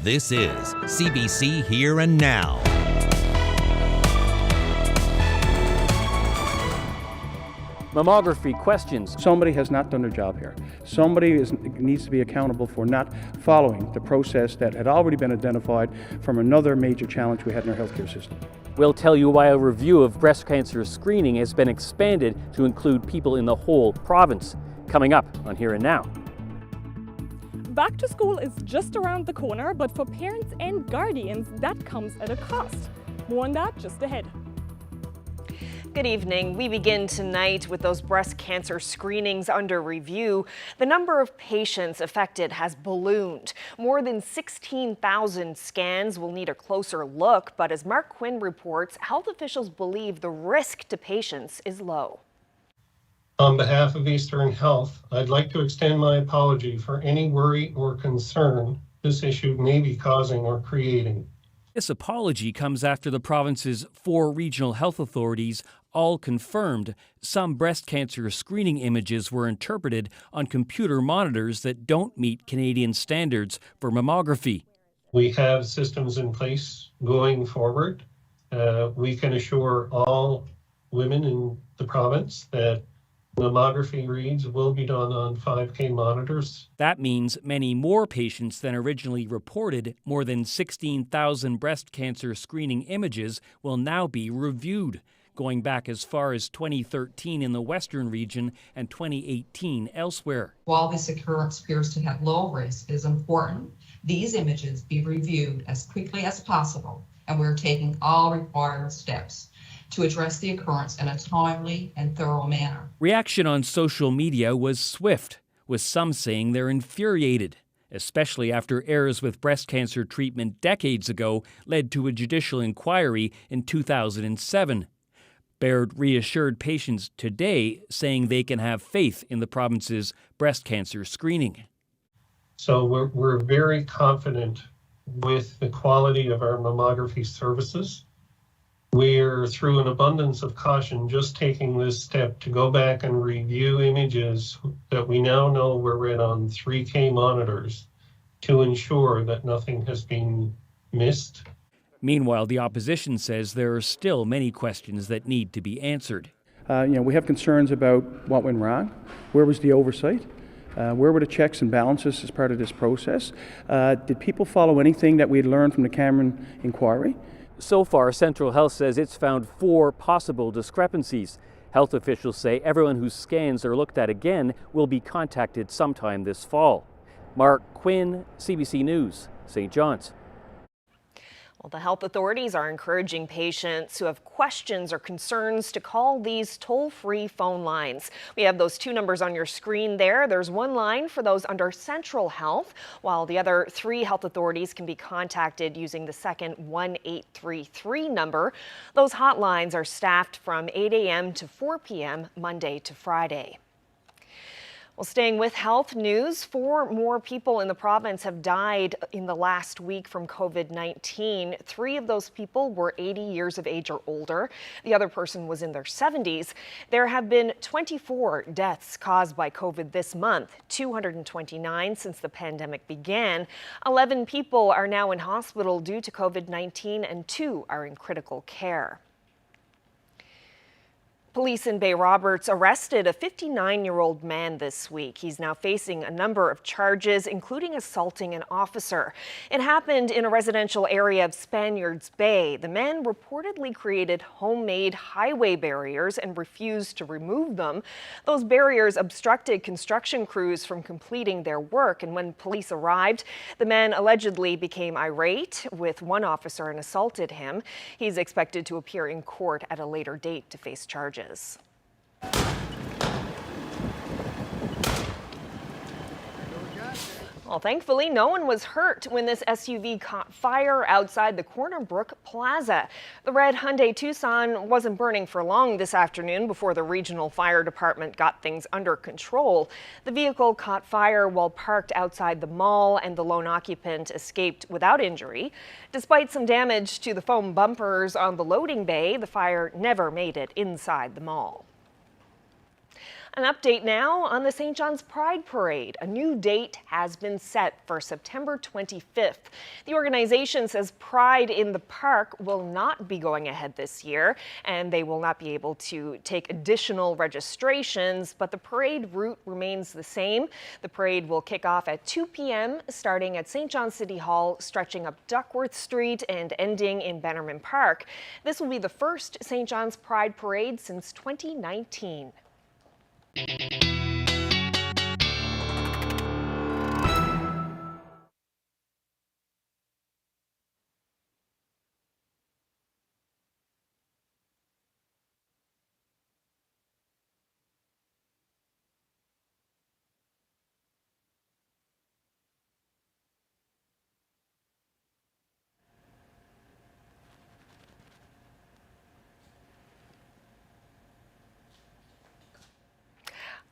This is CBC Here and Now. Mammography questions. Somebody has not done their job here. Somebody needs to be accountable for not following the process that had already been identified from another major challenge we had in our healthcare system. We'll tell you why a review of breast cancer screening has been expanded to include people in the whole province. Coming up on Here and Now. Back to school is just around the corner, but for parents and guardians, that comes at a cost. More on that just ahead. Good evening. We begin tonight with those breast cancer screenings under review. The number of patients affected has ballooned. More than 16,000 scans will need a closer look, but as Mark Quinn reports, health officials believe the risk to patients is low. On behalf of Eastern Health, I'd like to extend my apology for any worry or concern this issue may be causing or creating. This apology comes after the province's 4 regional health authorities all confirmed some breast cancer screening images were interpreted on computer monitors that don't meet Canadian standards for mammography. We have systems in place going forward. We can assure all women in the province that mammography reads will be done on 5K monitors. That means many more patients than originally reported. More than 16,000 breast cancer screening images will now be reviewed, going back as far as 2013 in the Western region and 2018 elsewhere. While this occurrence appears to have low risk, it is important these images be reviewed as quickly as possible, and we're taking all required steps to address the occurrence in a timely and thorough manner. Reaction on social media was swift, with some saying they're infuriated, especially after errors with breast cancer treatment decades ago led to a judicial inquiry in 2007. Baird reassured patients today, saying they can have faith in the province's breast cancer screening. So we're very confident with the quality of our mammography services. We're, through an abundance of caution, just taking this step to go back and review images that we now know were read on 3K monitors to ensure that nothing has been missed. Meanwhile, the opposition says there are still many questions that need to be answered. We have concerns about what went wrong. Where was the oversight? Where were the checks and balances as part of this process? Did people follow anything that we had learned from the Cameron inquiry? So far, Central Health says it's found 4 possible discrepancies. Health officials say everyone whose scans are looked at again will be contacted sometime this fall. Mark Quinn, CBC News, St. John's. Well, the health authorities are encouraging patients who have questions or concerns to call these toll-free phone lines. We have those 2 numbers on your screen there. There's 1 line for those under Central Health, while the other 3 health authorities can be contacted using the second 1833 number. Those hotlines are staffed from 8 a.m. to 4 p.m. Monday to Friday. Well, staying with health news, 4 more people in the province have died in the last week from COVID-19. 3 of those people were 80 years of age or older. The other person was in their 70s. There have been 24 deaths caused by COVID this month, 229 since the pandemic began. 11 people are now in hospital due to COVID-19 and 2 are in critical care. Police in Bay Roberts arrested a 59-year-old man this week. He's now facing a number of charges, including assaulting an officer. It happened in a residential area of Spaniards Bay. The man reportedly created homemade highway barriers and refused to remove them. Those barriers obstructed construction crews from completing their work, and when police arrived, the man allegedly became irate with one officer and assaulted him. He's expected to appear in court at a later date to face charges. Well, thankfully, no one was hurt when this SUV caught fire outside the Corner Brook Plaza. The red Hyundai Tucson wasn't burning for long this afternoon before the regional fire department got things under control. The vehicle caught fire while parked outside the mall, and the lone occupant escaped without injury. Despite some damage to the foam bumpers on the loading bay, the fire never made it inside the mall. An update now on the St. John's Pride Parade. A new date has been set for September 25th. The organization says Pride in the Park will not be going ahead this year, and they will not be able to take additional registrations, but the parade route remains the same. The parade will kick off at 2 p.m. starting at St. John's City Hall, stretching up Duckworth Street and ending in Bannerman Park. This will be the first St. John's Pride Parade since 2019.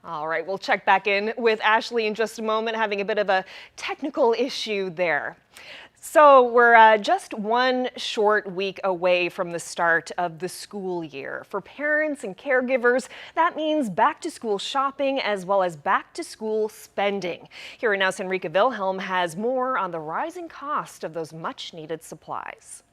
All right, we'll check back in with Ashley in just a moment, having a bit of a technical issue there. So we're just one short week away from the start of the school year. For parents and caregivers, that means back to school shopping as well as back to school spending. Here in Now's Henrika Wilhelm has more on the rising cost of those much needed supplies.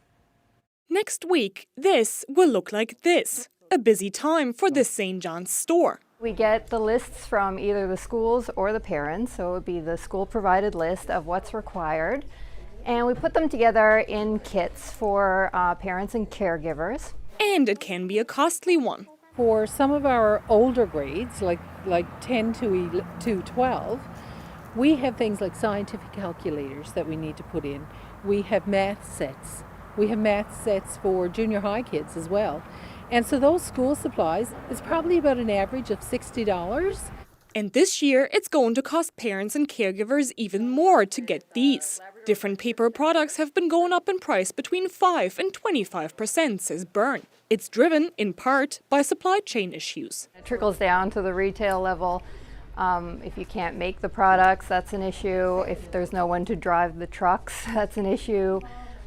Next week, this will look like this. A busy time for the St. John's store. We get the lists from either the schools or the parents, so it would be the school-provided list of what's required. And we put them together in kits for parents and caregivers. And it can be a costly one. For some of our older grades, like 10 to 12, we have things like scientific calculators that we need to put in. We have math sets. We have math sets for junior high kids as well. And so those school supplies is probably about an average of $60. And this year, it's going to cost parents and caregivers even more to get these. Different paper products have been going up in price between 5 and 25%, says Byrne. It's driven, in part, by supply chain issues. It trickles down to the retail level. If you can't make the products, that's an issue. If there's no one to drive the trucks, that's an issue.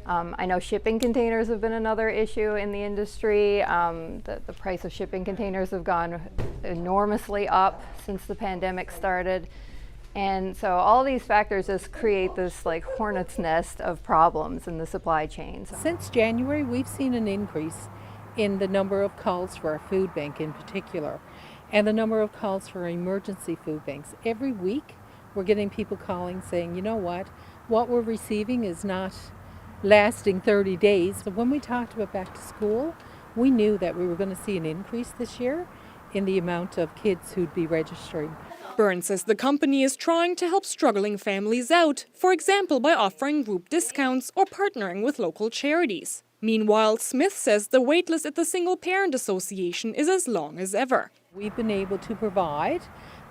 I know shipping containers have been another issue in the industry. The price of shipping containers have gone enormously up since the pandemic started. And so all these factors just create this like hornet's nest of problems in the supply chains. Since January, we've seen an increase in the number of calls for our food bank in particular, and the number of calls for emergency food banks. Every week, we're getting people calling saying, you know what we're receiving is not lasting 30 days. So when we talked about back to school, we knew that we were going to see an increase this year in the amount of kids who'd be registering. Byrne says the company is trying to help struggling families out, for example by offering group discounts or partnering with local charities. Meanwhile, Smith says the waitlist at the Single Parent Association is as long as ever. We've been able to provide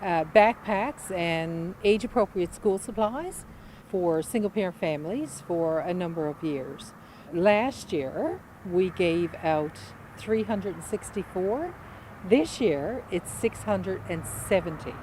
backpacks and age-appropriate school supplies for single-parent families for a number of years. Last year, we gave out 364. This year, it's 670.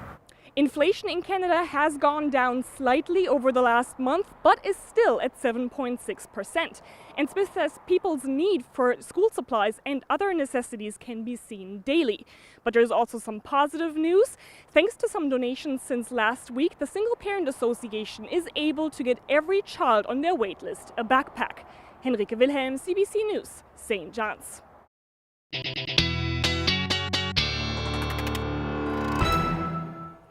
Inflation in Canada has gone down slightly over the last month, but is still at 7.6%. And Smith says people's need for school supplies and other necessities can be seen daily. But there's also some positive news. Thanks to some donations since last week, the Single Parent Association is able to get every child on their waitlist a backpack. Henrika Wilhelm, CBC News, St. John's.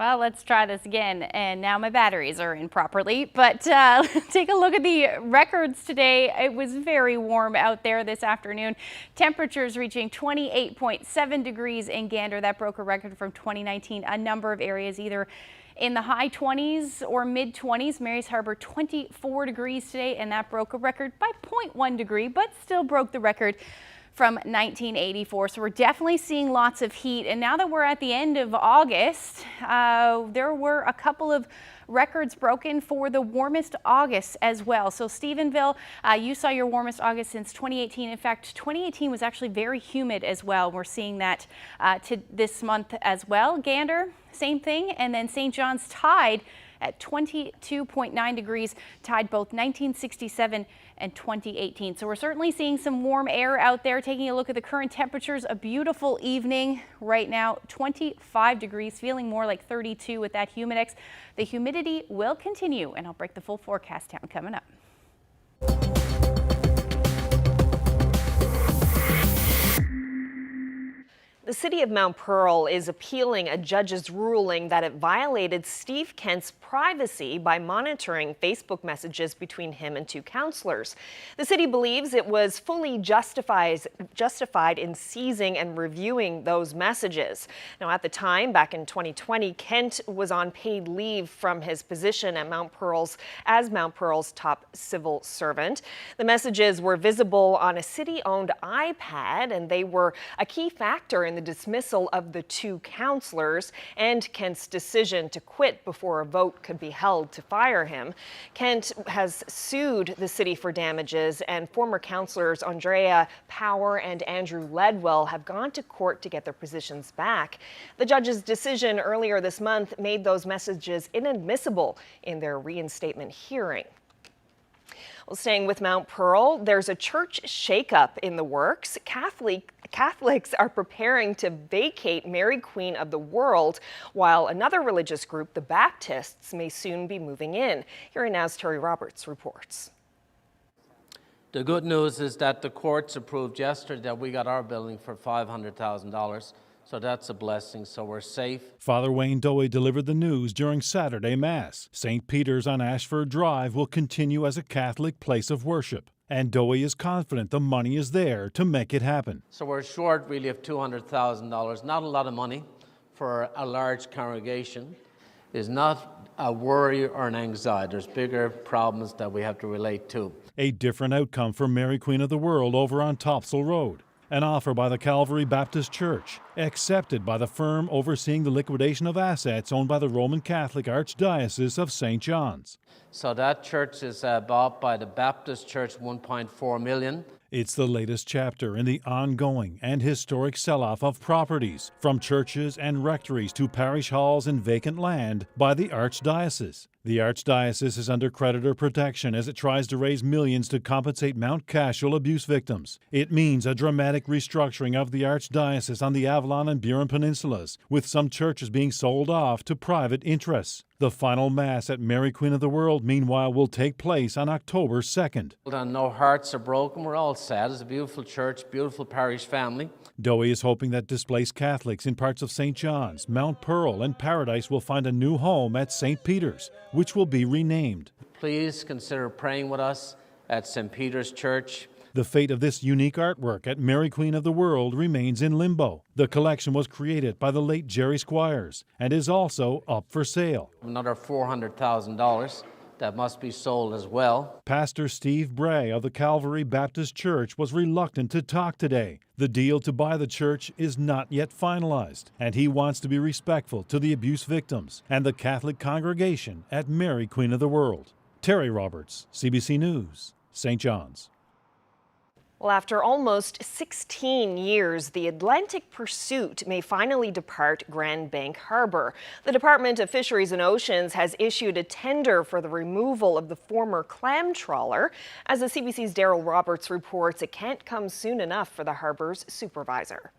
Well, let's try this again, and now my batteries are in properly. But take a look at the records today. It was very warm out there this afternoon. Temperatures reaching 28.7 degrees in Gander. That broke a record from 2019. A number of areas either in the high 20s or mid 20s. Mary's Harbor 24 degrees today, and that broke a record by 0.1 degree, but still broke the record from 1984. So we're definitely seeing lots of heat. And now that we're at the end of August, there were a couple of records broken for the warmest August as well. So Stephenville, you saw your warmest August since 2018. In fact, 2018 was actually very humid as well. We're seeing that to this month as well. Gander, same thing. And then St. John's tied at 22.9 degrees, tied both 1967 and 2018. So we're certainly seeing some warm air out there. Taking a look at the current temperatures, a beautiful evening right now, 25 degrees, feeling more like 32 with that humidex. The humidity will continue, and I'll break the full forecast down coming up. The city of Mount Pearl is appealing a judge's ruling that it violated Steve Kent's privacy by monitoring Facebook messages between him and two councillors. The city believes it was fully justified in seizing and reviewing those messages. Now, at the time, back in 2020, Kent was on paid leave from his position at Mount Pearl's top civil servant. The messages were visible on a city-owned iPad, and they were a key factor in the dismissal of the two councillors and Kent's decision to quit before a vote could be held to fire him. Kent has sued the city for damages, and former councillors Andrea Power and Andrew Ledwell have gone to court to get their positions back. The judge's decision earlier this month made those messages inadmissible in their reinstatement hearing. Well, staying with Mount Pearl, there's a church shakeup in the works. Catholics are preparing to vacate Mary Queen of the World, while another religious group, the Baptists, may soon be moving in. Here Now's Terry Roberts reports. The good news is that the courts approved yesterday that we got our building for $500,000. So that's a blessing, so we're safe. Father Wayne Dowie delivered the news during Saturday Mass. St. Peter's on Ashford Drive will continue as a Catholic place of worship, and Dowie is confident the money is there to make it happen. So we're short really of $200,000, not a lot of money for a large congregation. It's not a worry or an anxiety. There's bigger problems that we have to relate to. A different outcome for Mary Queen of the World over on Topsail Road. An offer by the Calvary Baptist Church, accepted by the firm overseeing the liquidation of assets owned by the Roman Catholic Archdiocese of St. John's. So that church is bought by the Baptist Church, $1.4 million. It's the latest chapter in the ongoing and historic sell-off of properties, from churches and rectories to parish halls and vacant land, by the Archdiocese. The Archdiocese is under creditor protection as it tries to raise millions to compensate Mount Cashel abuse victims. It means a dramatic restructuring of the Archdiocese on the Avalon and Burin Peninsulas, with some churches being sold off to private interests. The final Mass at Mary Queen of the World, meanwhile, will take place on October 2nd. And no hearts are broken. We're all sad. It's a beautiful church, beautiful parish family. Dowie is hoping that displaced Catholics in parts of St. John's, Mount Pearl, and Paradise will find a new home at St. Peter's, which will be renamed. Please consider praying with us at St. Peter's Church. The fate of this unique artwork at Mary Queen of the World remains in limbo. The collection was created by the late Jerry Squires and is also up for sale. Another $400,000 that must be sold as well. Pastor Steve Bray of the Calvary Baptist Church was reluctant to talk today. The deal to buy the church is not yet finalized, and he wants to be respectful to the abuse victims and the Catholic congregation at Mary Queen of the World. Terry Roberts, CBC News, St. John's. Well, after almost 16 years, the Atlantic Pursuit may finally depart Grand Bank Harbor. The Department of Fisheries and Oceans has issued a tender for the removal of the former clam trawler. As the CBC's Daryl Roberts reports, it can't come soon enough for the harbor's supervisor.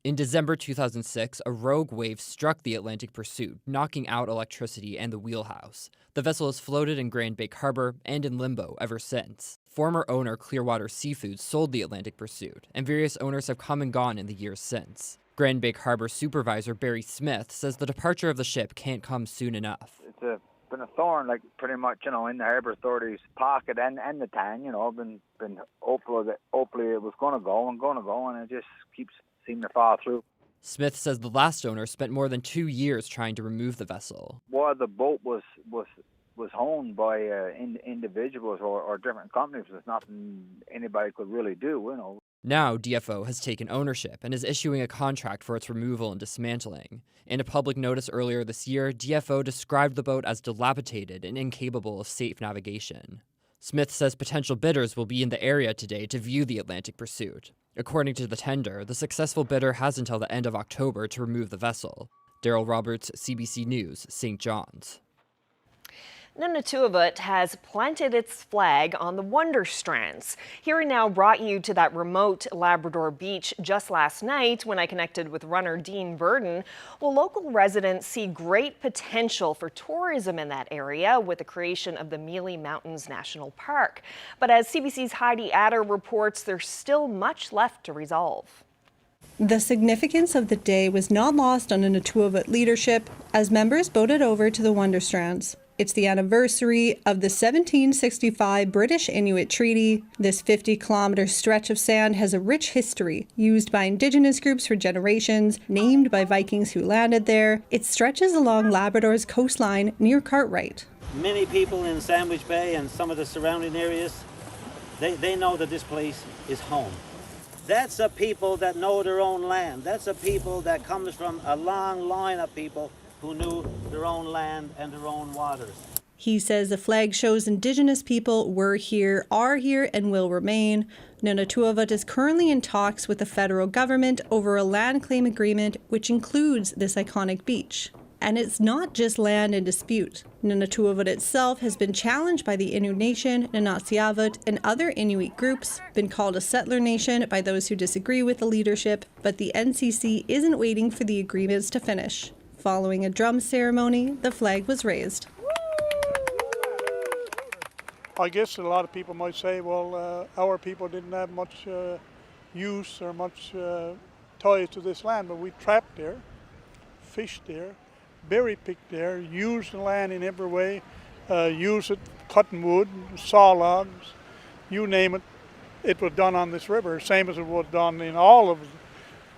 In December 2006, a rogue wave struck the Atlantic Pursuit, knocking out electricity and the wheelhouse. The vessel has floated in Grand Bank Harbor and in limbo ever since. Former owner Clearwater Seafood sold the Atlantic Pursuit, and various owners have come and gone in the years since. Grand Bank Harbor supervisor Barry Smith says the departure of the ship can't come soon enough. It's been a thorn, like pretty much, in the Harbour Authority's pocket and the town. Been hopefully it was going to go, and it just keeps seeming to fall through. Smith says the last owner spent more than 2 years trying to remove the vessel. Well, the boat was owned by individuals or different companies. There's nothing anybody could really do, Now, DFO has taken ownership and is issuing a contract for its removal and dismantling. In a public notice earlier this year, DFO described the boat as dilapidated and incapable of safe navigation. Smith says potential bidders will be in the area today to view the Atlantic Pursuit. According to the tender, the successful bidder has until the end of October to remove the vessel. Daryl Roberts, CBC News, St. John's. Nunavut has planted its flag on the Wonder Strands. Here and Now brought you to that remote Labrador beach just last night when I connected with runner Dean Burden. Well, local residents see great potential for tourism in that area with the creation of the Smoky Mountains National Park. But as CBC's Heidi Adder reports, there's still much left to resolve. The significance of the day was not lost on the Nunavut leadership as members boated over to the Wonder Strands. It's the anniversary of the 1765 British Inuit Treaty. This 50-kilometer stretch of sand has a rich history, used by Indigenous groups for generations, named by Vikings who landed there. It stretches along Labrador's coastline near Cartwright. Many people in Sandwich Bay and some of the surrounding areas, they know that this place is home. That's a people that know their own land. That's a people that comes from a long line of people who knew their own land and their own waters. He says the flag shows Indigenous people were here, are here, and will remain. Nunavut is currently in talks with the federal government over a land claim agreement which includes this iconic beach. And it's not just land in dispute. Nunavut itself has been challenged by the Innu Nation, Nunatsiavut, and other Inuit groups, been called a settler nation by those who disagree with the leadership, but the NCC isn't waiting for the agreements to finish. Following a drum ceremony, the flag was raised. I guess a lot of people might say, well, our people didn't have much use or much ties to this land, but we trapped there, fished there, berry picked there, used the land in every way, used it, cutting wood, saw logs, you name it, it was done on this river, same as it was done in all of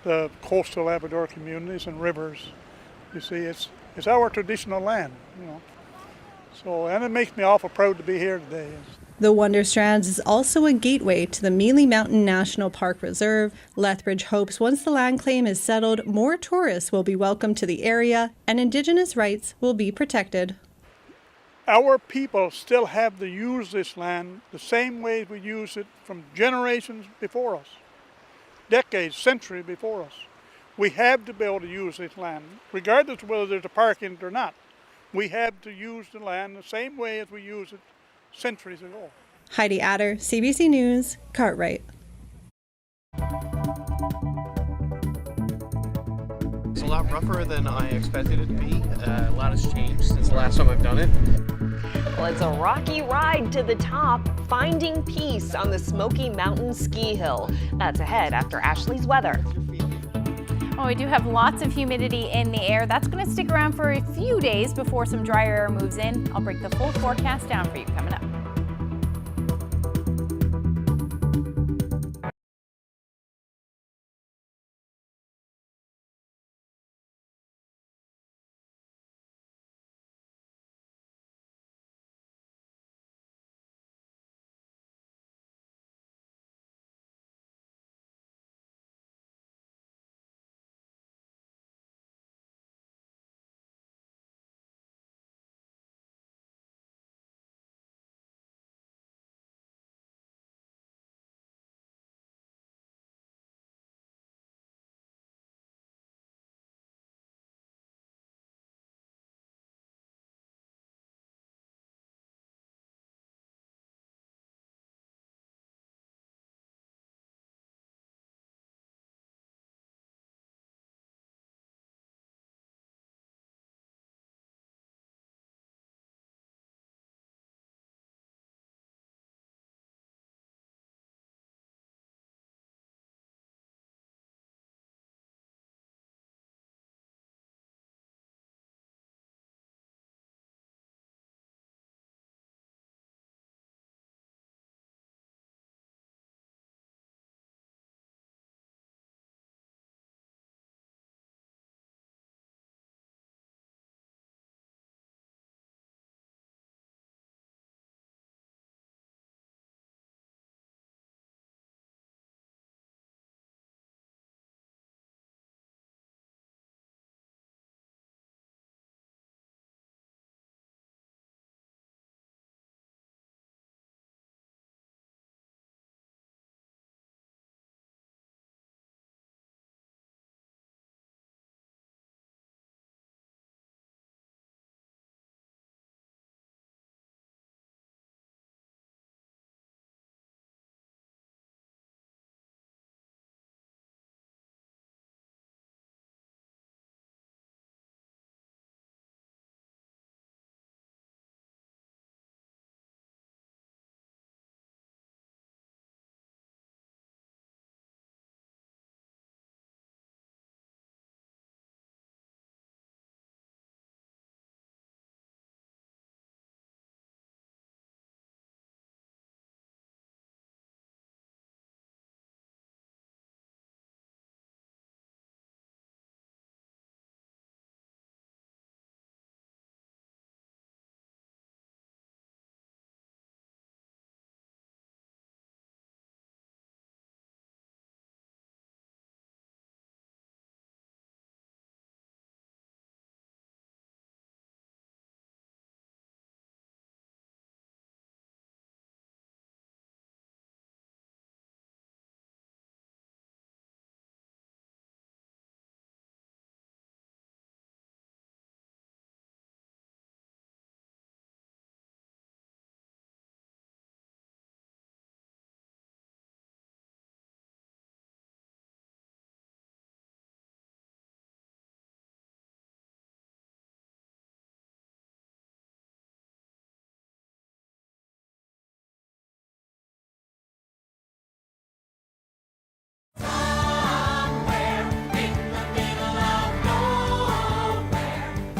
the coastal Labrador communities and rivers. You see, it's our traditional land, you know. So, and it makes me awful proud to be here today. The Wonder Strands is also a gateway to the Smoky Mountain National Park Reserve. Lethbridge hopes once the land claim is settled, more tourists will be welcomed to the area and Indigenous rights will be protected. Our people still have to use this land the same way we use it from generations before us, decades, centuries before us. We have to be able to use this land, regardless of whether there's a park in it or not. We have to use the land the same way as we used it centuries ago. Heidi Adder, CBC News, Cartwright. It's a lot rougher than I expected it to be. A lot has changed since the last time I've done it. Well, it's a rocky ride to the top, finding peace on the Smoky Mountain ski hill. That's ahead after Ashley's weather. Oh, we do have lots of humidity in the air. That's going to stick around for a few days before some drier air moves in. I'll break the full forecast down for you coming up.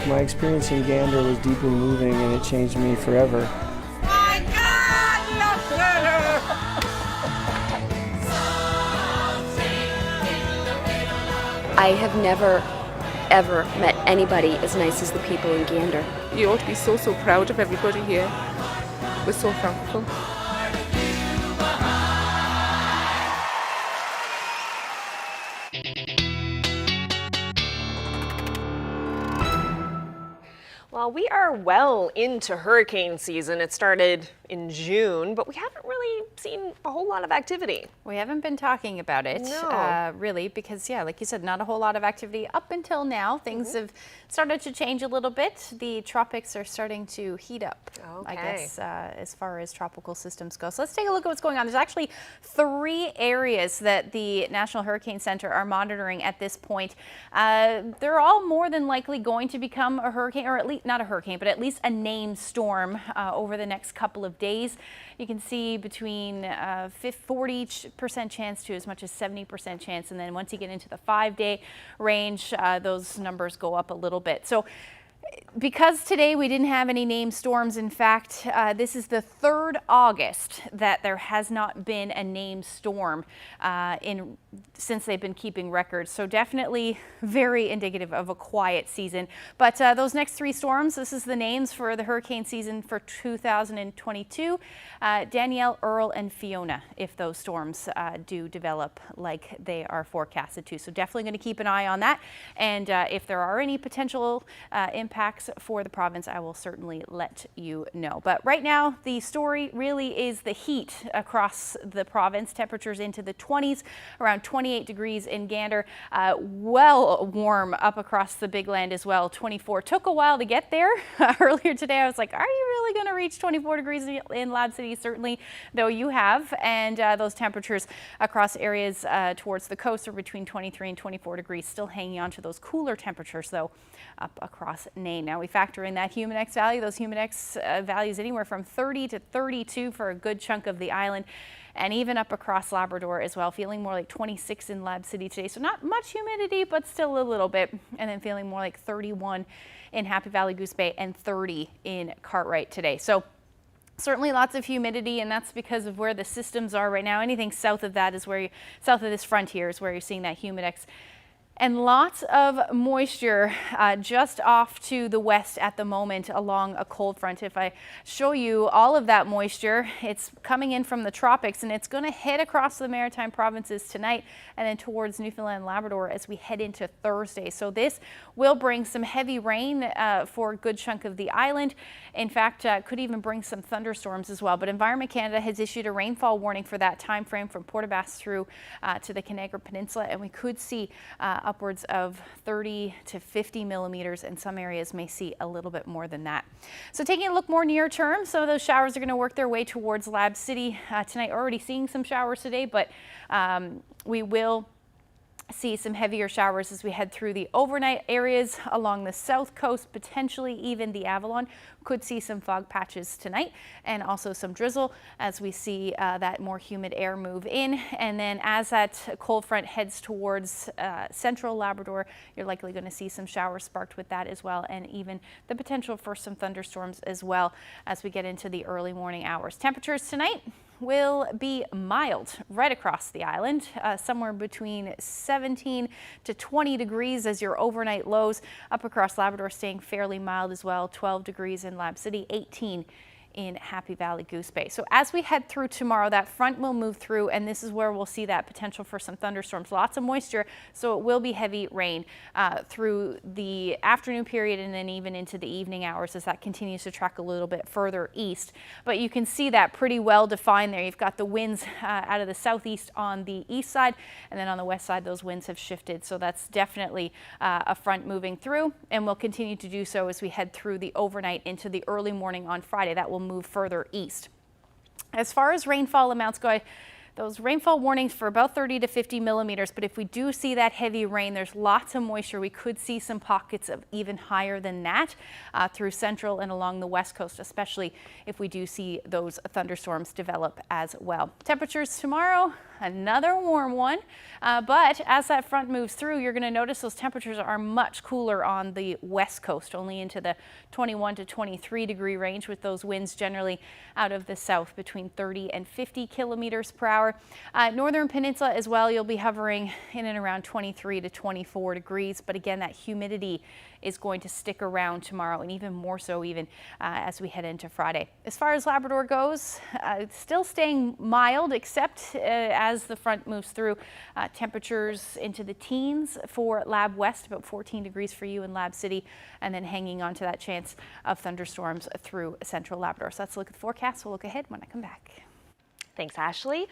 My experience in Gander was deeply moving and it changed me forever. I have never, ever met anybody as nice as the people in Gander. You ought to be so proud of everybody here. We're so thankful. Well, we are well into hurricane season. It started in June, but we haven't really seen a whole lot of activity. We haven't been talking about it, really, because, yeah, like you said, not a whole lot of activity up until now. Things have started to change a little bit. The tropics are starting to heat up, I guess, as far as tropical systems go. So let's take a look at what's going on. There's actually 3 areas that the National Hurricane Center are monitoring at this point. They're all more than likely going to become a hurricane, or at least not a hurricane, but at least a named storm over the next couple of days. You can see between 40% chance to as much as 70% chance. And then once you get into the 5-day range, those numbers go up a little bit. So because today we didn't have any named storms, in fact, this is the 3rd August that there has not been a named storm since they've been keeping records. So definitely very indicative of a quiet season. But those next 3 storms, this is the names for the hurricane season for 2022. Danielle, Earl, and Fiona, if those storms do develop like they are forecasted to. So definitely going to keep an eye on that. And if there are any potential impacts for the province, I will certainly let you know. But right now, the story really is the heat across the province. Temperatures into the 20s, around 28 degrees in Gander. Well warm up across the Big Land as well. 24. Took a while to get there. Earlier today, I was like, are you really going to reach 24 degrees in Lab City? Certainly, though you have. And those temperatures across areas towards the coast are between 23 and 24 degrees. Still hanging on to those cooler temperatures, though, up across Nain. Now we factor in that Humidex value. Those Humidex values anywhere from 30 to 32 for a good chunk of the island, and even up across Labrador as well, feeling more like 26 in Lab City today. So not much humidity, but still a little bit. And then feeling more like 31 in Happy Valley, Goose Bay, and 30 in Cartwright today. So certainly lots of humidity, and that's because of where the systems are right now. Anything south of that is where south of this frontier is where you're seeing that Humidex. And lots of moisture just off to the west at the moment along a cold front. If I show you all of that moisture, it's coming in from the tropics, and it's going to head across the Maritime provinces tonight and then towards Newfoundland and Labrador as we head into Thursday. So this will bring some heavy rain for a good chunk of the island. In fact, could even bring some thunderstorms as well. But Environment Canada has issued a rainfall warning for that time frame from Port aux Basques through to the Canagra Peninsula, and we could see upwards of 30 to 50 millimeters, and some areas may see a little bit more than that. So taking a look more near term, some of those showers are going to work their way towards Lab City tonight. Already seeing some showers today, but we will see some heavier showers as we head through the overnight areas along the south coast, potentially even the Avalon. Could see some fog patches tonight, and also some drizzle as we see that more humid air move in. And then as that cold front heads towards central Labrador, you're likely going to see some showers sparked with that as well, and even the potential for some thunderstorms as well as we get into the early morning hours. Temperatures tonight will be mild right across the island, somewhere between 17 to 20 degrees as your overnight lows. Up across Labrador staying fairly mild as well, 12 degrees in Lab City, 18 in Happy Valley, Goose Bay. So as we head through tomorrow, that front will move through, and this is where we'll see that potential for some thunderstorms. Lots of moisture, so it will be heavy rain through the afternoon period and then even into the evening hours as that continues to track a little bit further east. But you can see that pretty well defined there. You've got the winds out of the southeast on the east side, and then on the west side those winds have shifted. So that's definitely a front moving through, and will continue to do so as we head through the overnight into the early morning on Friday. That will move further east. As far as rainfall amounts go, I Those rainfall warnings for about 30 to 50 millimeters, but if we do see that heavy rain, there's lots of moisture. We could see some pockets of even higher than that through central and along the west coast, especially if we do see those thunderstorms develop as well. Temperatures tomorrow, another warm one, but as that front moves through, you're going to notice those temperatures are much cooler on the west coast, only into the 21 to 23 degree range, with those winds generally out of the south between 30 and 50 kilometers per hour. Northern Peninsula as well, you'll be hovering in and around 23 to 24 degrees, but again, that humidity is going to stick around tomorrow, and even more so as we head into Friday. As far as Labrador goes, still staying mild, except as the front moves through. Temperatures into the teens for Lab West, about 14 degrees for you in Lab City, and then hanging on to that chance of thunderstorms through central Labrador. So that's a look at the forecast. We'll look ahead when I come back. Thanks, Ashley.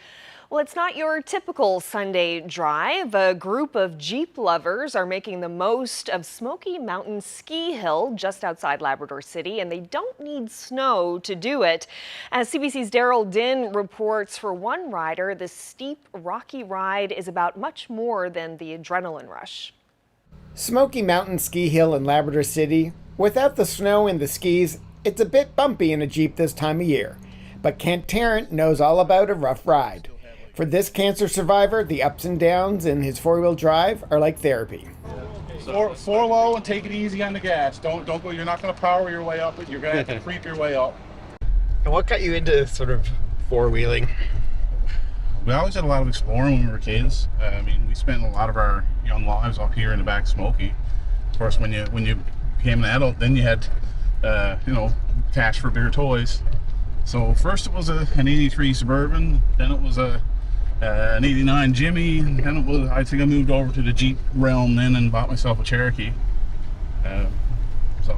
Well, it's not your typical Sunday drive. A group of Jeep lovers are making the most of Smoky Mountain ski hill just outside Labrador City, and they don't need snow to do it. As CBC's Daryl Din reports, for one rider, the steep, rocky ride is about much more than the adrenaline rush. Smoky Mountain ski hill in Labrador City. Without the snow and the skis, it's a bit bumpy in a Jeep this time of year. But Kent Tarrant knows all about a rough ride. For this cancer survivor, the ups and downs in his four-wheel drive are like therapy. Four low and take it easy on the gas. Don't go. You're not going to power your way up. You're going to have to creep your way up. And what got you into sort of four-wheeling? We always did a lot of exploring when we were kids. We spent a lot of our young lives up here in the back of Smoky. Of course, when you became an adult, then you had cash for bigger toys. So first it was an 83 Suburban, then it was an 89 Jimmy, and then it was, I think I moved over to the Jeep realm then and bought myself a Cherokee. So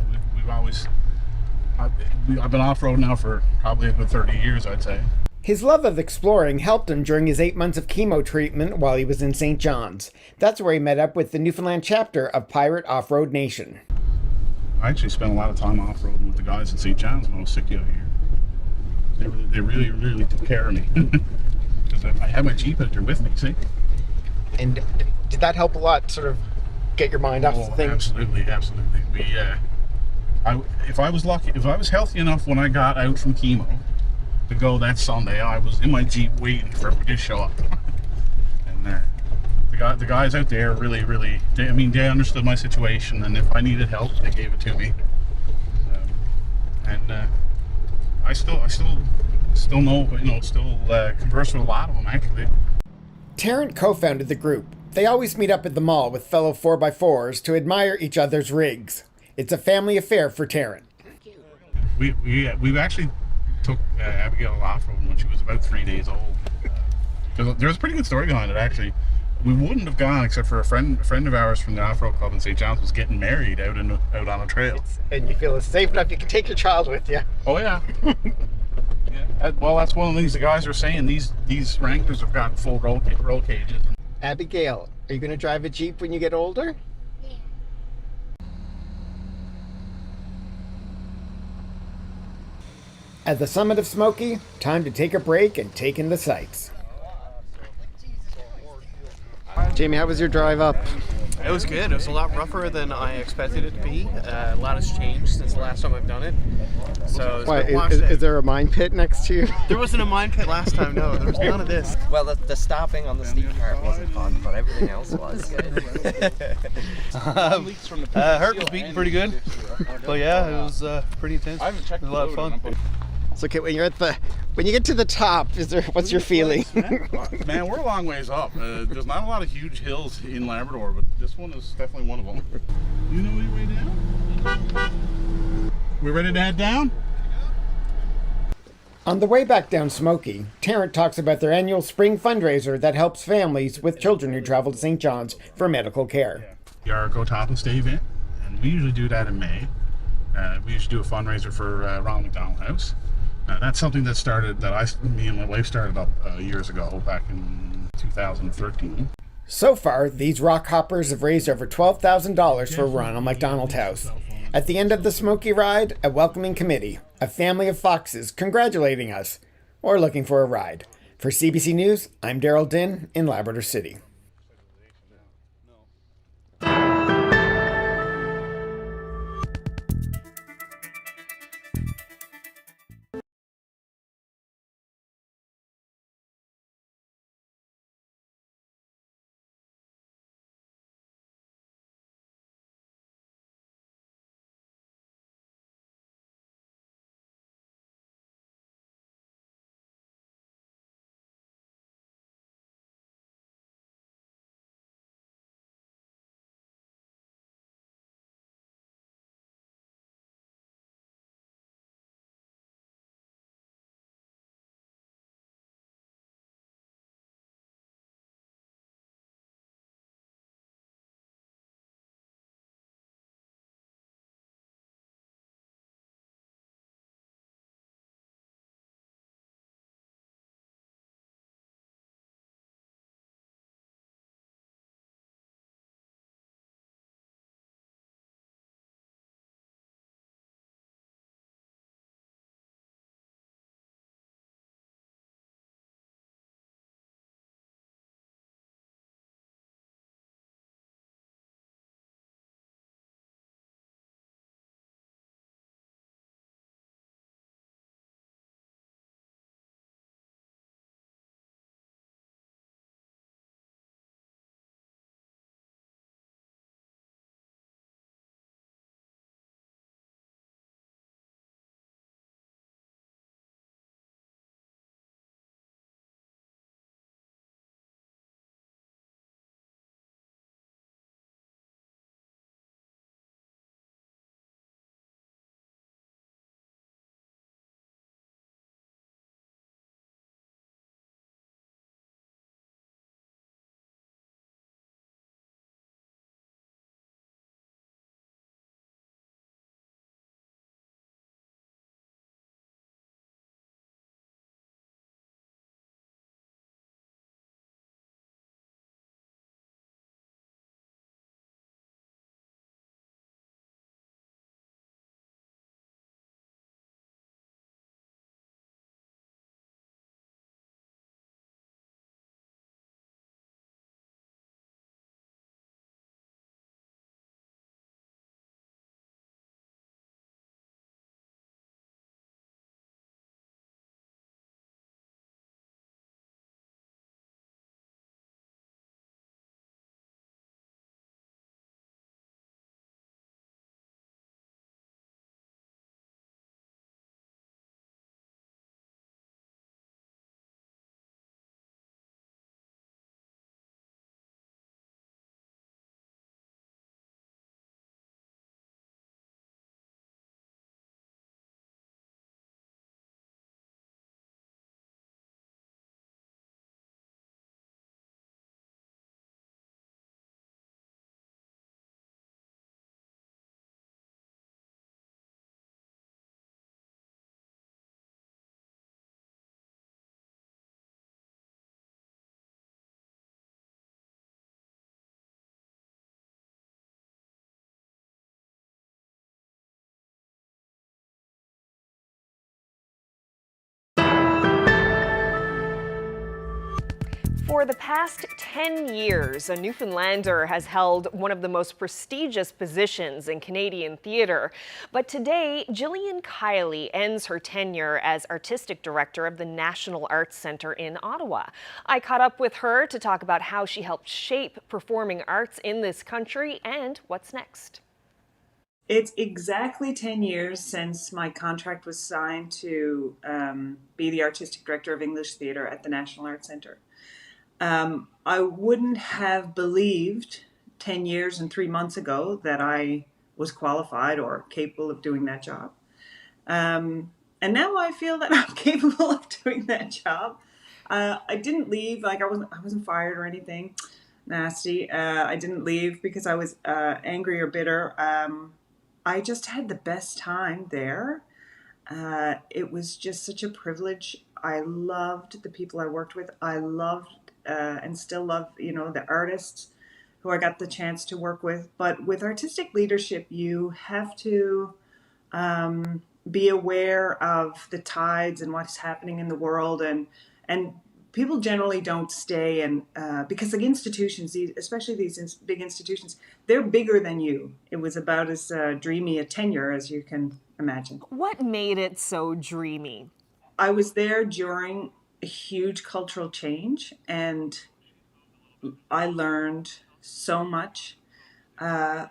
I've been off-road now for probably a good 30 years, I'd say. His love of exploring helped him during his 8 months of chemo treatment while he was in St. John's. That's where he met up with the Newfoundland chapter of Pirate Off-Road Nation. I actually spent a lot of time off-roading with the guys in St. John's when I was sick the other year. They really took care of me because I had my Jeep out there with me, see? And did that help a lot, sort of get your mind off things? Absolutely. If I was healthy enough when I got out from chemo to go that Sunday, I was in my Jeep waiting for it to show up. And the guys out there really, they understood my situation, and if I needed help, they gave it to me. I still know, converse with a lot of them, actually. Tarrant co-founded the group. They always meet up at the mall with fellow 4x4s to admire each other's rigs. It's a family affair for Tarrant. We actually took Abigail off-road when she was about 3 days old. There's a pretty good story behind it, actually. We wouldn't have gone except for a friend of ours from the off-road club in St. John's was getting married out on a trail. And you feel it's safe enough you can take your child with you. Oh yeah. Well, that's one of the things the guys are saying. These Wranglers have got full roll cages. Abigail, are you going to drive a Jeep when you get older? Yeah. At the summit of Smoky, time to take a break and take in the sights. Jamie, how was your drive up? It was good. It was a lot rougher than I expected it to be. A lot has changed since the last time I've done it. So is there a mine pit next to you? There wasn't a mine pit last time, no. There was none of this. Well, the stopping on the steep part wasn't fun, but everything else was good. Heart was beating pretty good. But yeah, it was pretty intense. It was a lot of fun. So, okay, when you get to the top, what's your feeling? Man, we're a long ways up. There's not a lot of huge hills in Labrador, but this one is definitely one of them. You know your way down? We ready to head down? On the way back down Smoky, Tarrant talks about their annual spring fundraiser that helps families with children who travel to St. John's for medical care. The Go Top and Stay event, and we usually do that in May. We usually do a fundraiser for Ronald McDonald House. That's something that me and my wife started up years ago, back in 2013. So far, these rock hoppers have raised over $12,000 for Ronald McDonald House. At the end of the Smoky ride, a welcoming committee, a family of foxes congratulating us, or looking for a ride. For CBC News, I'm Daryl Din in Labrador City. For the past 10 years, a Newfoundlander has held one of the most prestigious positions in Canadian theatre. But today, Gillian Kiley ends her tenure as Artistic Director of the National Arts Centre in Ottawa. I caught up with her to talk about how she helped shape performing arts in this country and what's next. It's exactly 10 years since my contract was signed to be the Artistic Director of English Theatre at the National Arts Centre. I wouldn't have believed 10 years and 3 months ago that I was qualified or capable of doing that job. And now I feel that I'm capable of doing that job. I didn't leave, like I wasn't fired or anything nasty. I didn't leave because I was angry or bitter. I just had the best time there. It was just such a privilege. I loved the people I worked with. I loved and still love, the artists who I got the chance to work with. But with artistic leadership, you have to be aware of the tides and what's happening in the world and people generally don't stay, and because like institutions, especially these big institutions, they're bigger than you. It was about as dreamy a tenure as you can imagine. What made it so dreamy? I was there during a huge cultural change, and I learned so much. I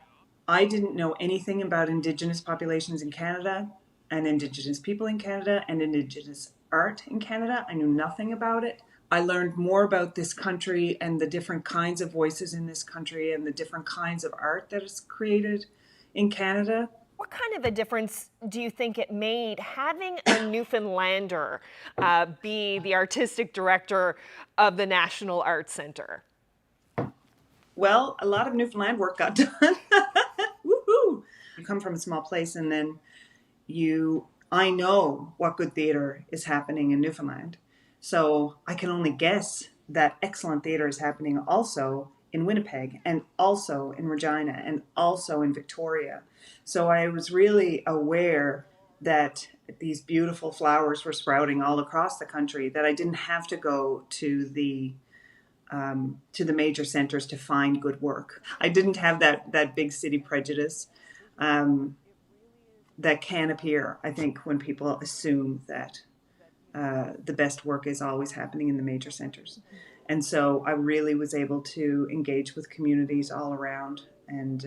didn't know anything about Indigenous populations in Canada and Indigenous people in Canada and Indigenous art in Canada. I knew nothing about it. I learned more about this country and the different kinds of voices in this country and the different kinds of art that is created in Canada. What kind of a difference do you think it made having a Newfoundlander be the artistic director of the National Arts Centre? Well, a lot of Newfoundland work got done. Woohoo! You come from a small place, and then I know what good theatre is happening in Newfoundland. So I can only guess that excellent theatre is happening also in Winnipeg, and also in Regina, and also in Victoria. So I was really aware that these beautiful flowers were sprouting all across the country, that I didn't have to go to the major centers to find good work. I didn't have that big city prejudice that can appear, I think, when people assume that the best work is always happening in the major centers. And so I really was able to engage with communities all around and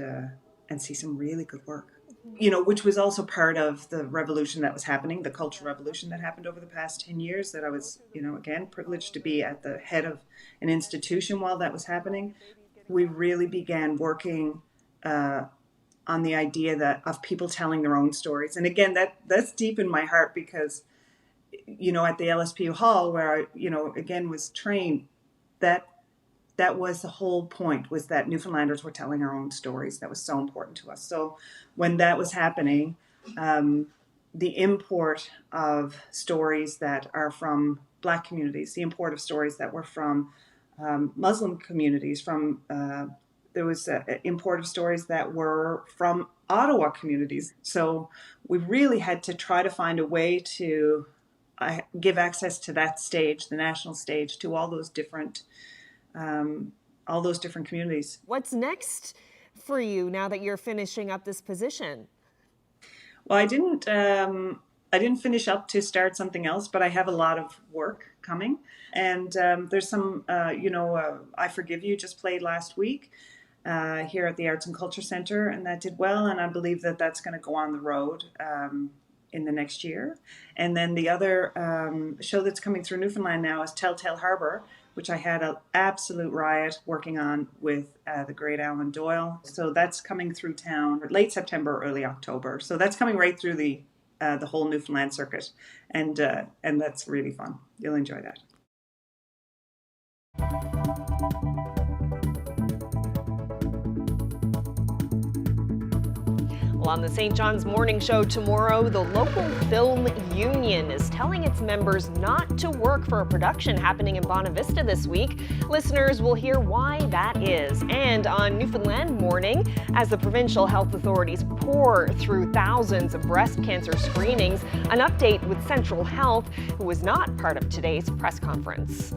see some really good work. You know, which was also part of the revolution that was happening, the cultural revolution that happened over the past 10 years, that I was, again, privileged to be at the head of an institution while that was happening. We really began working on the idea of people telling their own stories. And again, that's deep in my heart because, at the LSPU Hall where I, again, was trained, that was the whole point, was that Newfoundlanders were telling our own stories. That was so important to us. So when that was happening, the import of stories that are from Black communities, the import of stories that were from Muslim communities, there was an import of stories that were from Ottawa communities. So we really had to try to find a way to give access to that stage, the national stage, to all those different communities. What's next for you now that you're finishing up this position? Well, I didn't finish up to start something else, but I have a lot of work coming. And there's some, I Forgive You just played last week here at the Arts and Culture Centre, and that did well. And I believe that that's going to go on the road in the next year. And then the other show that's coming through Newfoundland now is Telltale Harbour, which I had an absolute riot working on with the great Alan Doyle. So that's coming through town late September, early October. So that's coming right through the whole Newfoundland circuit, and that's really fun. You'll enjoy that. Well, on the St. John's Morning Show tomorrow, the local film union is telling its members not to work for a production happening in Bonavista this week. Listeners will hear why that is. And on Newfoundland Morning, as the provincial health authorities pour through thousands of breast cancer screenings, an update with Central Health, who was not part of today's press conference.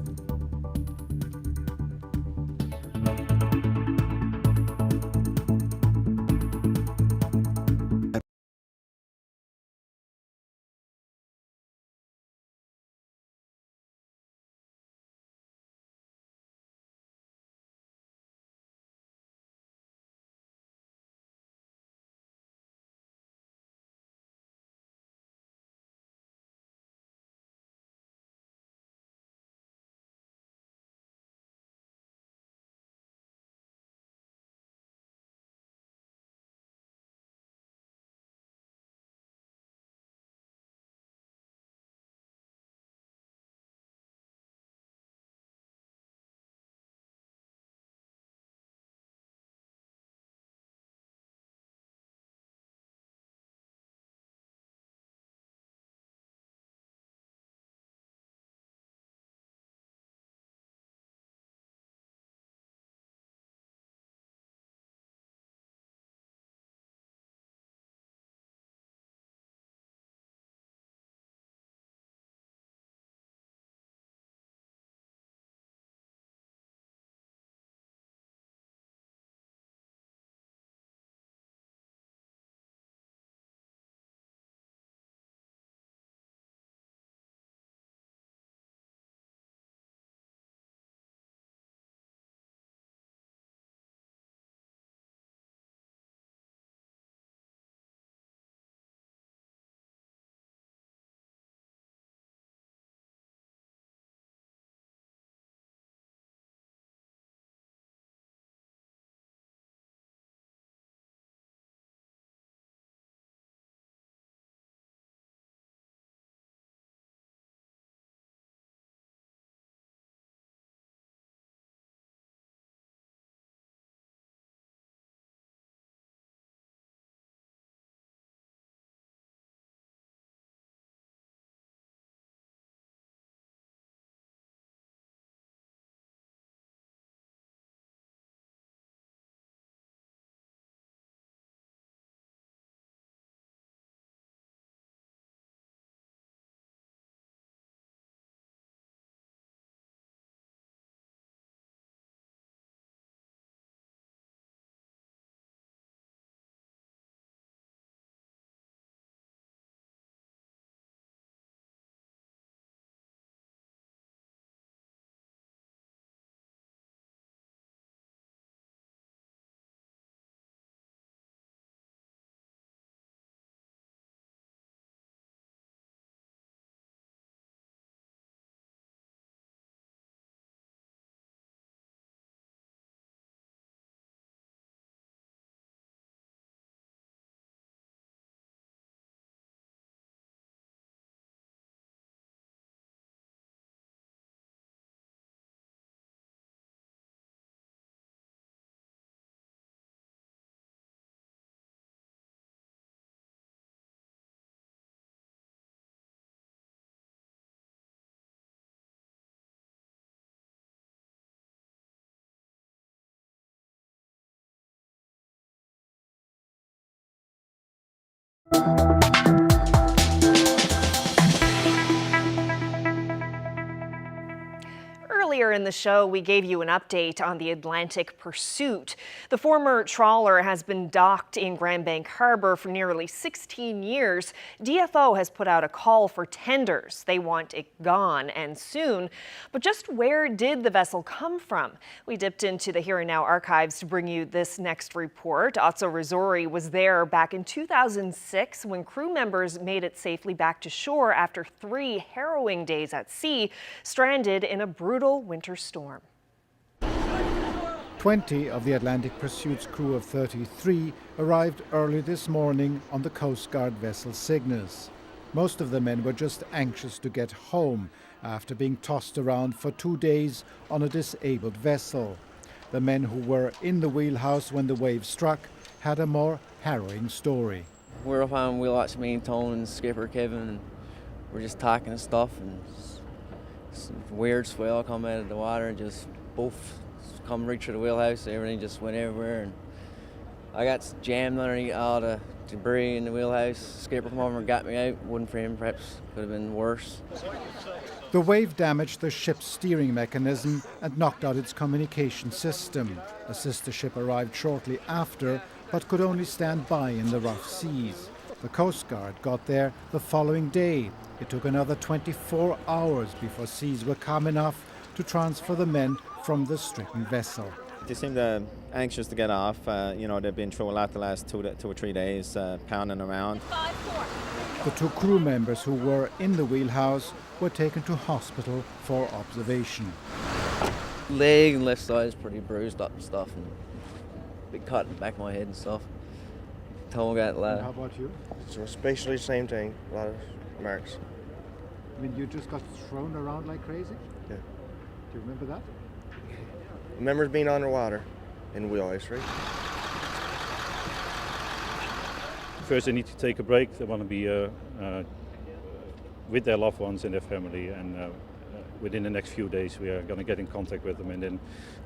Earlier in the show, we gave you an update on the Atlantic Pursuit. The former trawler has been docked in Grand Bank Harbor for nearly 16 years. DFO has put out a call for tenders. They want it gone and soon. But just where did the vessel come from? We dipped into the Here and Now archives to bring you this next report. Otso Razori was there back in 2006 when crew members made it safely back to shore after 3 harrowing days at sea, stranded in a brutal winter storm. 20 of the Atlantic Pursuit's crew of 33 arrived early this morning on the Coast Guard vessel Cygnus. Most of the men were just anxious to get home after being tossed around for 2 days on a disabled vessel. The men who were in the wheelhouse when the wave struck had a more harrowing story. We're up on wheelhouse main tone and skipper Kevin, and we're just talking and stuff, and some weird swell come out of the water and just both come right through the wheelhouse. Everything just went everywhere, and I got jammed underneath all the debris in the wheelhouse. Skipper come over and got me out. Wouldn't for him, perhaps could have been worse. The wave damaged the ship's steering mechanism and knocked out its communication system. A sister ship arrived shortly after, but could only stand by in the rough seas. The Coast Guard got there the following day. It took another 24 hours before seas were calm enough to transfer the men from the stricken vessel. They seemed anxious to get off. They've been through a lot the last 2 or 3 days, pounding around. The 2 crew members who were in the wheelhouse were taken to hospital for observation. Leg and left side is pretty bruised up and stuff, and big cut in the back of my head and stuff. Toe got How about you? So especially the same thing, a lot of marks. I mean, you just got thrown around like crazy? Yeah. Do you remember that? Remember being underwater in wheel ice, right? First, they need to take a break. They want to be with their loved ones and their family, and within the next few days we are going to get in contact with them, and then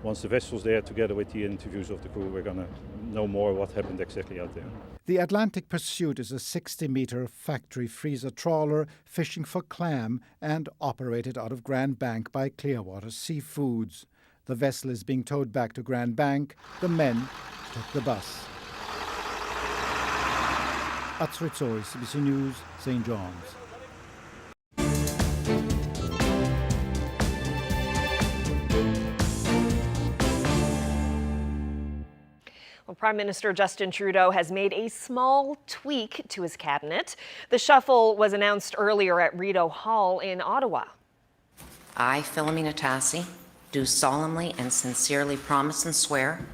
once the vessel's there, together with the interviews of the crew, we're going to know more what happened exactly out there. The Atlantic Pursuit is a 60-metre factory freezer trawler fishing for clam and operated out of Grand Bank by Clearwater Seafoods. The vessel is being towed back to Grand Bank. The men took the bus. Otso Razori, CBC News, St. John's. Well, Prime Minister Justin Trudeau has made a small tweak to his cabinet. The shuffle was announced earlier at Rideau Hall in Ottawa. I, Philomena Tassi, do solemnly and sincerely promise and swear.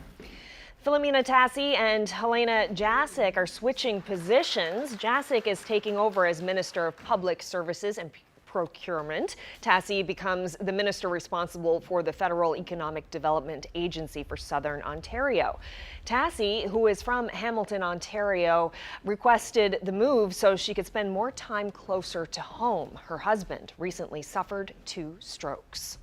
Philomena Tassi and Helena Jasic are switching positions. Jasic is taking over as Minister of Public Services and Procurement. Tassi becomes the minister responsible for the Federal Economic Development Agency for Southern Ontario. Tassi, who is from Hamilton, Ontario, requested the move so she could spend more time closer to home. Her husband recently suffered 2 strokes.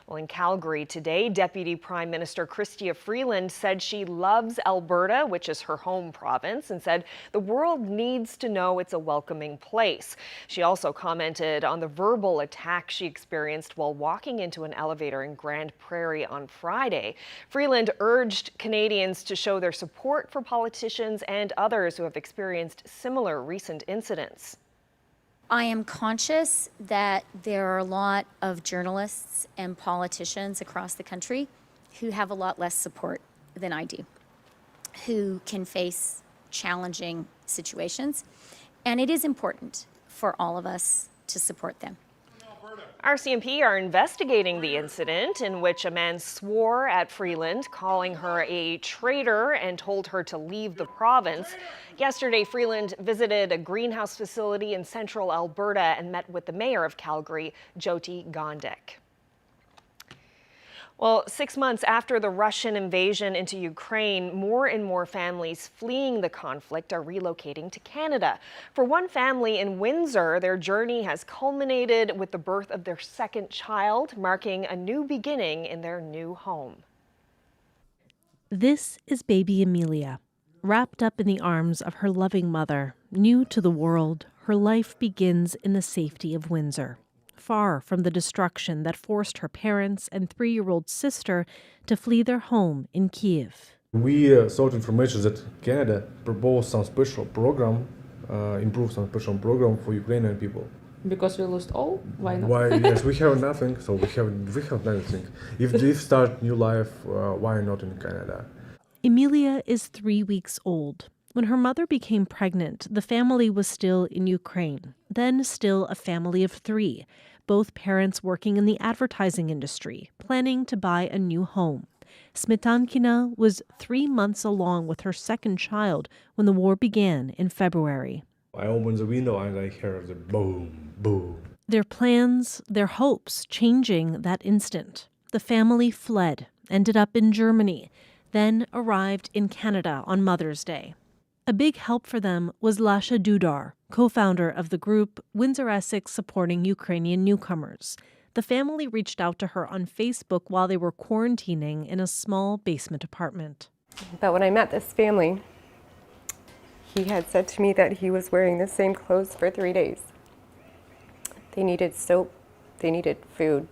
Well, in Calgary today, Deputy Prime Minister Chrystia Freeland said she loves Alberta, which is her home province, and said the world needs to know it's a welcoming place. She also commented on the verbal attack she experienced while walking into an elevator in Grande Prairie on Friday. Freeland urged Canadians to show their support for politicians and others who have experienced similar recent incidents. I am conscious that there are a lot of journalists and politicians across the country who have a lot less support than I do, who can face challenging situations, and it is important for all of us to support them. RCMP are investigating the incident in which a man swore at Freeland, calling her a traitor and told her to leave the province. Yesterday, Freeland visited a greenhouse facility in central Alberta and met with the mayor of Calgary, Jyoti Gondek. Well, 6 months after the Russian invasion into Ukraine, more and more families fleeing the conflict are relocating to Canada. For one family in Windsor, their journey has culminated with the birth of their second child, marking a new beginning in their new home. This is baby Amelia. Wrapped up in the arms of her loving mother, new to the world, her life begins in the safety of Windsor, far from the destruction that forced her parents and 3-year-old sister to flee their home in Kiev. We sought information that Canada proposed some special program, improved some special program for Ukrainian people. Because we lost all? Why not? Why? Yes, we have nothing, so we have nothing. If they start new life, why not in Canada? Emilia is 3 weeks old. When her mother became pregnant, the family was still in Ukraine, then still a family of 3, both parents working in the advertising industry, planning to buy a new home. Smetankina was 3 months along with her second child when the war began in February. I opened the window and I heard the boom, boom. Their plans, their hopes changing that instant. The family fled, ended up in Germany, then arrived in Canada on Mother's Day. A big help for them was Lasha Dudar, co-founder of the group Windsor-Essex Supporting Ukrainian Newcomers. The family reached out to her on Facebook while they were quarantining in a small basement apartment. But when I met this family, he had said to me that he was wearing the same clothes for 3 days. They needed soap, they needed food,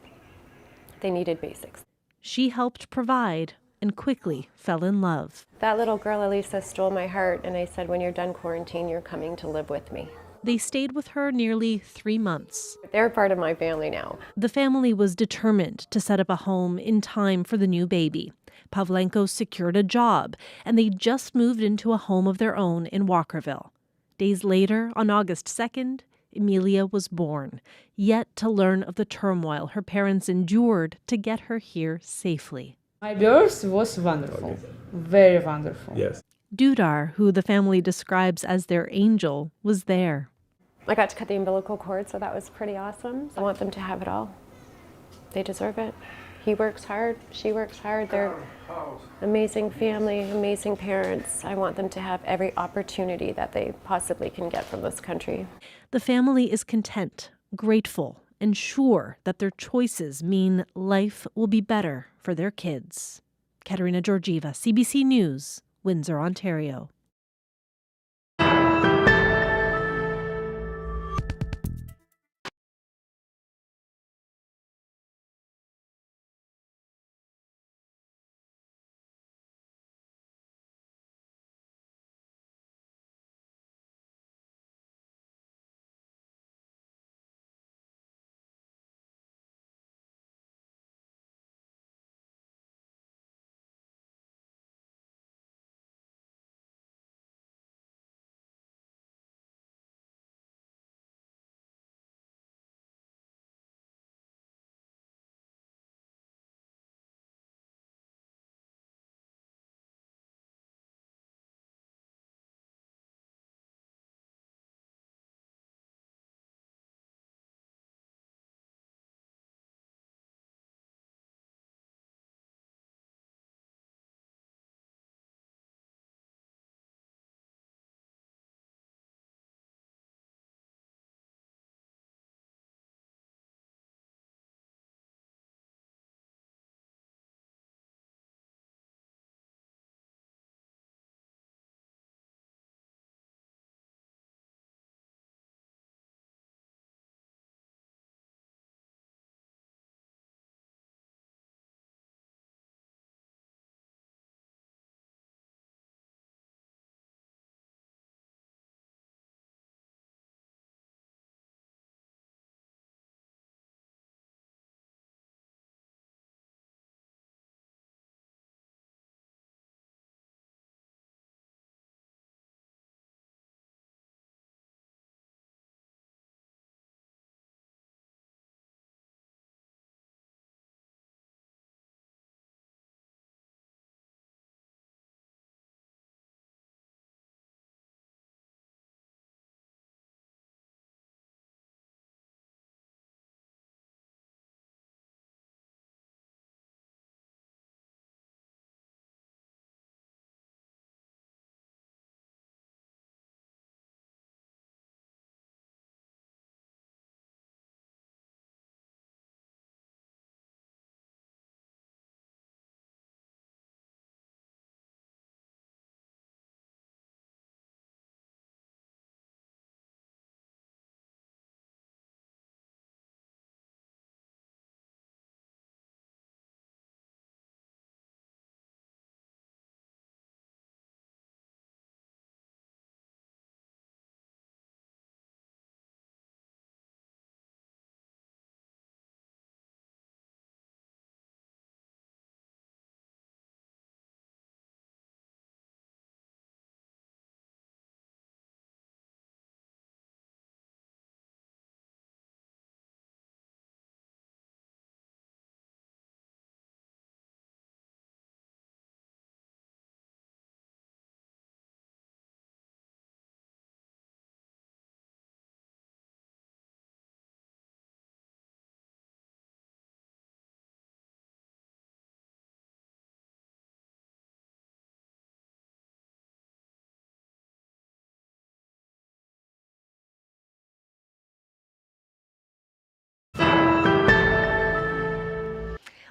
they needed basics. She helped provide and quickly fell in love. That little girl, Elisa, stole my heart, and I said, when you're done quarantine, you're coming to live with me. They stayed with her nearly 3 months. They're part of my family now. The family was determined to set up a home in time for the new baby. Pavlenko secured a job, and they just moved into a home of their own in Walkerville. Days later, on August 2nd, Emilia was born, yet to learn of the turmoil her parents endured to get her here safely. My birth was wonderful, very wonderful. Yes. Dudar, who the family describes as their angel, was there. I got to cut the umbilical cord, so that was pretty awesome. I want them to have it all. They deserve it. He works hard, she works hard. They're amazing family, amazing parents. I want them to have every opportunity that they possibly can get from this country. The family is content, grateful, and sure that their choices mean life will be better for their kids. Katerina Georgieva, CBC News, Windsor, Ontario.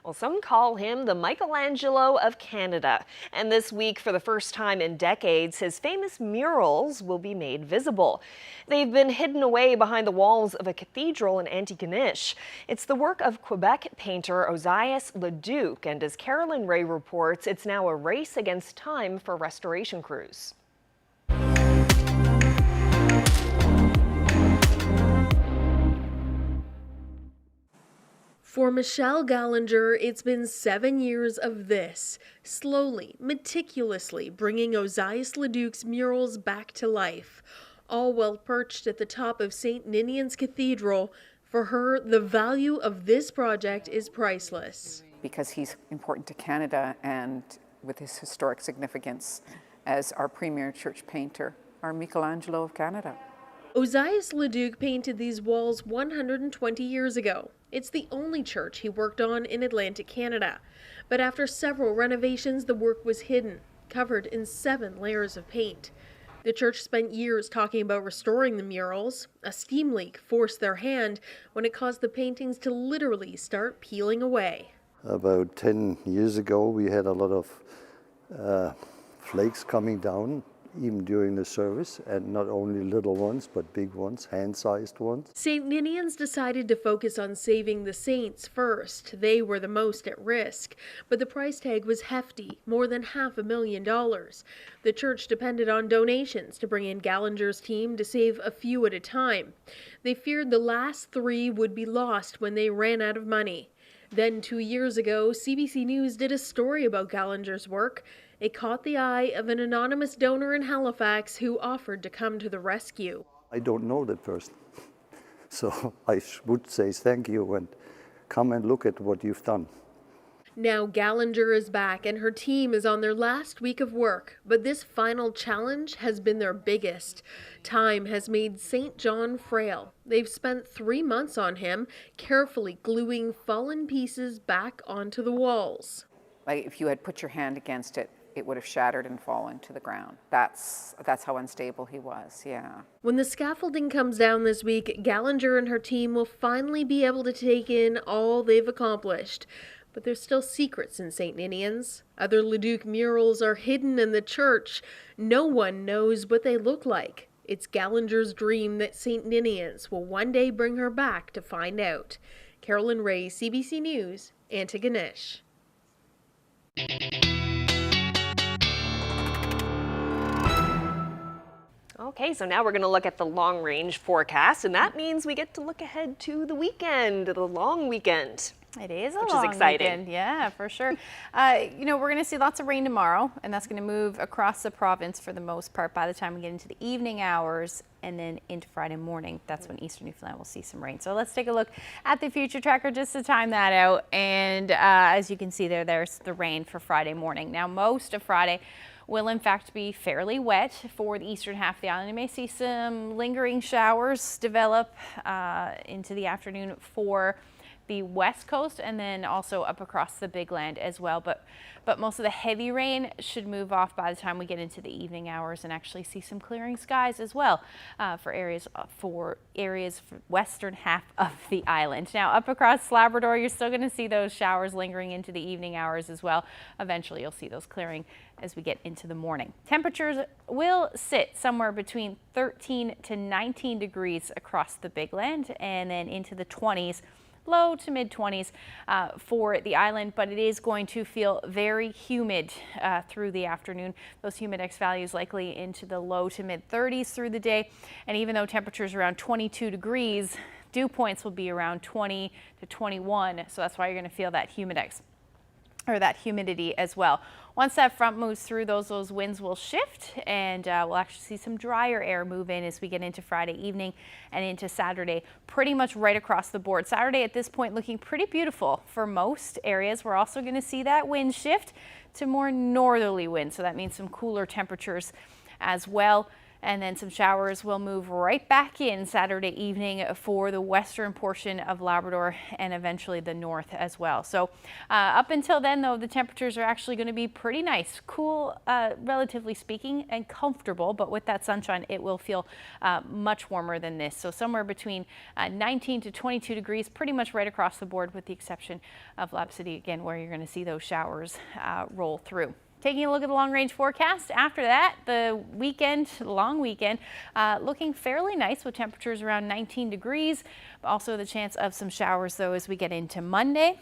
Well, some call him the Michelangelo of Canada. And this week, for the first time in decades, his famous murals will be made visible. They've been hidden away behind the walls of a cathedral in Antigonish. It's the work of Quebec painter Ozias Leduc, and as Carolyn Ray reports, it's now a race against time for restoration crews. For Michelle Gander, it's been 7 years of this, slowly, meticulously bringing Ozias Leduc's murals back to life, all while perched at the top of St. Ninian's Cathedral. For her, the value of this project is priceless. Because he's important to Canada and with his historic significance as our premier church painter, our Michelangelo of Canada. Ozias Leduc painted these walls 120 years ago. It's the only church he worked on in Atlantic Canada. But after several renovations, the work was hidden, covered in 7 layers of paint. The church spent years talking about restoring the murals. A steam leak forced their hand when it caused the paintings to literally start peeling away. About 10 years ago, we had a lot of flakes coming down, even during the service, and not only little ones, but big ones, hand-sized ones. St. Ninian's decided to focus on saving the saints first. They were the most at risk, but the price tag was hefty, more than $500,000. The church depended on donations to bring in Galander's team to save a few at a time. They feared the last 3 would be lost when they ran out of money. Then 2 years ago, CBC News did a story about Galander's work. It caught the eye of an anonymous donor in Halifax who offered to come to the rescue. I don't know that person, so I would say thank you and come and look at what you've done. Now Gander is back and her team is on their last week of work, but this final challenge has been their biggest. Time has made St. John frail. They've spent 3 months on him, carefully gluing fallen pieces back onto the walls. Like if you had put your hand against it, it would have shattered and fallen to the ground. That's how unstable he was, yeah. When the scaffolding comes down this week, Gander and her team will finally be able to take in all they've accomplished. But there's still secrets in St. Ninian's. Other Leduc murals are hidden in the church. No one knows what they look like. It's Galander's dream that St. Ninian's will one day bring her back to find out. Carolyn Ray, CBC News, Antigonish. Okay, so now we're going to look at the long-range forecast, and that means we get to look ahead to the weekend, the long weekend. It is a which long is exciting. weekend. Yeah, for sure. We're going to see lots of rain tomorrow, and that's going to move across the province for the most part by the time we get into the evening hours and then into Friday morning. That's when eastern Newfoundland will see some rain. So let's take a look at the future tracker just to time that out. And as you can see there's the rain for Friday morning. Now, most of Friday will in fact be fairly wet for the eastern half of the island. You may see some lingering showers develop into the afternoon for the west coast and then also up across the Big Land as well. But most of the heavy rain should move off by the time we get into the evening hours and actually see some clearing skies as well for areas for western half of the island. Now up across Labrador, you're still going to see those showers lingering into the evening hours as well. Eventually you'll see those clearing as we get into the morning. Temperatures will sit somewhere between 13 to 19 degrees across the Big Land and then into the 20s. Low to mid 20s for the island, but it is going to feel very humid through the afternoon. Those humidex values likely into the low to mid 30s through the day. And even though temperatures around 22 degrees, dew points will be around 20 to 21. So that's why you're going to feel that humidex or that humidity as well. Once that front moves through, those winds will shift and we'll actually see some drier air move in as we get into Friday evening and into Saturday, pretty much right across the board. Saturday at this point looking pretty beautiful for most areas. We're also going to see that wind shift to more northerly winds, so that means some cooler temperatures as well. And then some showers will move right back in Saturday evening for the western portion of Labrador and eventually the north as well. So up until then, though, the temperatures are actually going to be pretty nice, cool, relatively speaking, and comfortable. But with that sunshine, it will feel much warmer than this. So somewhere between 19 to 22 degrees, pretty much right across the board, with the exception of Lab City, again, where you're going to see those showers roll through. Taking a look at the long-range forecast, after that, the long weekend, looking fairly nice with temperatures around 19 degrees. Also the chance of some showers, though, as we get into Monday.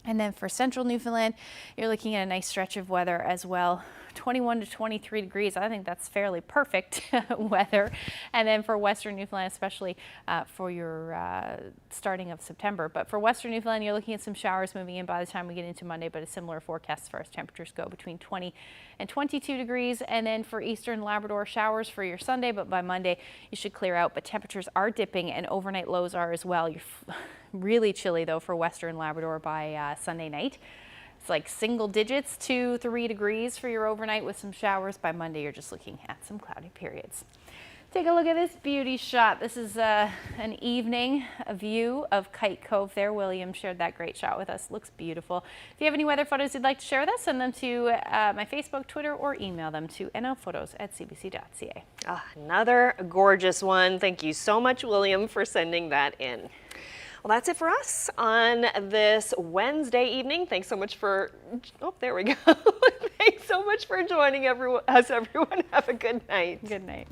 And then for central Newfoundland, you're looking at a nice stretch of weather as well. 21 to 23 degrees. I think that's fairly perfect weather. And then for western Newfoundland, especially for your starting of September. But for western Newfoundland, you're looking at some showers moving in by the time we get into Monday, but a similar forecast as far as temperatures go, between 20 and 22 degrees. And then for eastern Labrador, showers for your Sunday, but by Monday you should clear out. But temperatures are dipping and overnight lows are as well. You're really chilly, though, for western Labrador by Sunday night. It's like single digits, 2-3 degrees for your overnight with some showers. By Monday, you're just looking at some cloudy periods. Take a look at this beauty shot. This is an evening view of Kite Cove there. William shared that great shot with us. Looks beautiful. If you have any weather photos you'd like to share with us, send them to my Facebook, Twitter, or email them to nlphotos@cbc.ca. Another gorgeous one. Thank you so much, William, for sending that in. Well, that's it for us on this Wednesday evening. Thanks so much for, there we go. Thanks so much for joining us, everyone. Have a good night. Good night.